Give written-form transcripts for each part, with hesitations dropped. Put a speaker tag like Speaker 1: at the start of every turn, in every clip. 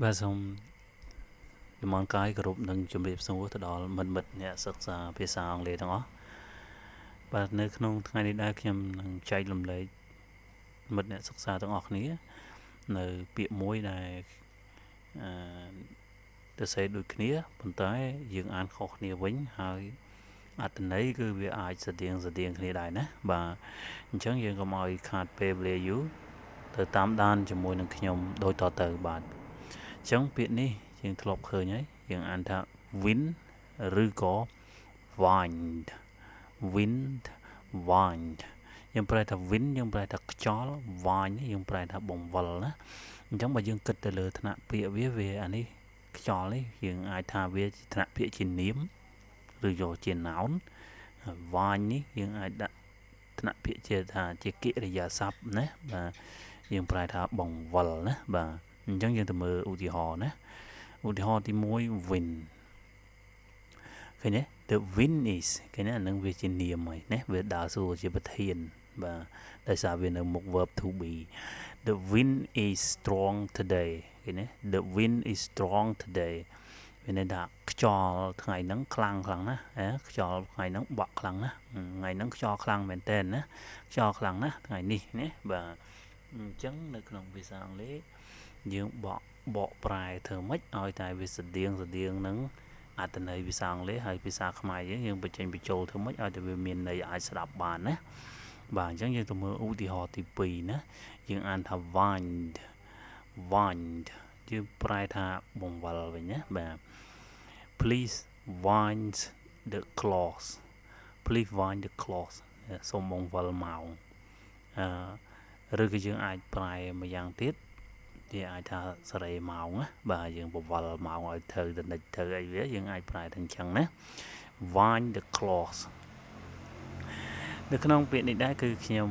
Speaker 1: បាទសូមជំរាបកាយគោរពនិងជំរាបសួរទៅដល់មិត្តអ្នកសិក្សាភាសាអង់គ្លេសទាំងអស់បាទនៅក្នុងថ្ងៃនេះដែរខ្ញុំនឹងចែករំលែកមិត្តអ្នកសិក្សាទាំងអស់គ្នានៅពាក្យមួយដែលទៅសេដូចគ្នាប៉ុន្តែយើងអានខុសគ្នាវិញហើយអត្ថន័យគឺវាអាចស្តៀងគ្នាដែរណាបាទអញ្ចឹងយើងកុំឲ្យខាតពេលវេលាយូរទៅតាមដានជាមួយនឹងខ្ញុំដូចតទៅបាទអញ្ចឹងពាក្យនេះយើងធ្លាប់ឃើញហើយយើងអានថា win ឬក៏ wind wind wind យើងប្រែថា wind យើងប្រែថាខ្យល់ wind យើងប្រែថាបង្វិលណាអញ្ចឹងបើយើងគិតទៅលើថ្នាក់ពាក្យវាអានេះខ្យល់នេះយើងអាចថាវាជាថ្នាក់ពាក្យជានាមឬយកជា noun wind នេះយើងអាចដាក់ថ្នាក់ពាក្យជាថាជាកិរិយាសព្ទណាបាទយើងប្រែថាបង្វិលណាបាទអញ្ចឹងយើងទៅមើលឧទាហរណ៍ណាឧទាហរណ៍ទី1 win ឃើញទេ the wind is ឃើញទេអានឹងវាជានាមហើយណាវាដើរសួរជាប្រធានបាទដោយសារវានៅមុខ verb to be the wind is strong today ឃើញទេ the wind is strong today វាន័យថាខ្យល់ថ្ងៃហ្នឹងខ្លាំងណាខ្យល់ថ្ងៃហ្នឹងបក់ខ្លាំងណាថ្ងៃហ្នឹងខ្យល់ខ្លាំងមែនតើណាខ្យល់ខ្លាំងណាថ្ងៃនេះណាបាទអញ្ចឹងនៅក្នុងភាសាអង់គ្លេសយើងបកប្រែធ្វើម៉េចឲ្យតែវាស្តៀងនឹងអត្ថន័យភាសាអង់គ្លេសហើយភាសាខ្មែរយើងបញ្ចេញបញ្ចូលធ្វើម៉េចឲ្យតែវាមានន័យអាចស្ដាប់បានណាបាទអញ្ចឹងយើងទៅមើលឧទាហរណ៍ទី2ណាយើងអានថា wind wind យើងប្រែថាបង្វិលវិញណាបាទ please wind the clock please wind the clock សូមបង្វិលម៉ោងឬក៏យើងអាចប្រែម្យ៉ាងទៀតវាអាចថាសេរីម៉ោងណាបាទយើងបង្វិលម៉ោងឲ្យត្រូវទៅនិចត្រូវអីវាយើងអាចប្រែថាអញ្ចឹងណា wind the clock នៅក្នុងពាក្យនេះដែរគឺខ្ញុំ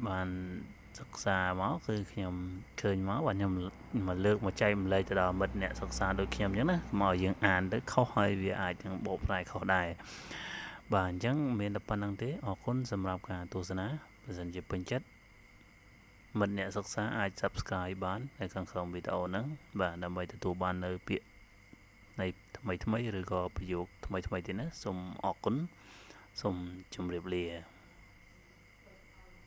Speaker 1: បានសិក្សាមកគឺខ្ញុំឃើញមកបាទខ្ញុំមកលើកមកចែកម្លែកទៅដល់មិត្តអ្នកសិក្សាដូចខ្ញុំអញ្ចឹងណាមកយើងអានទៅខុសហើយវាអាចនឹងបកប្រែខុសដែរបាទអញ្ចឹងមានតែប៉ុណ្្នឹងទេអរគុណសម្រាប់ការទស្សនាបើសិនជាពេញចិត្តមិត្តអ្នកសិក្សាអាច Subscribe បាននៅខាងក្រោមវីដេអូហ្នឹងបាទដើម្បីទទួលបាននៅពាក្យនៃថ្មីឬក៏ប្រយោគថ្មីទៀតណាសូមអរគុណសូមជម្រាបលា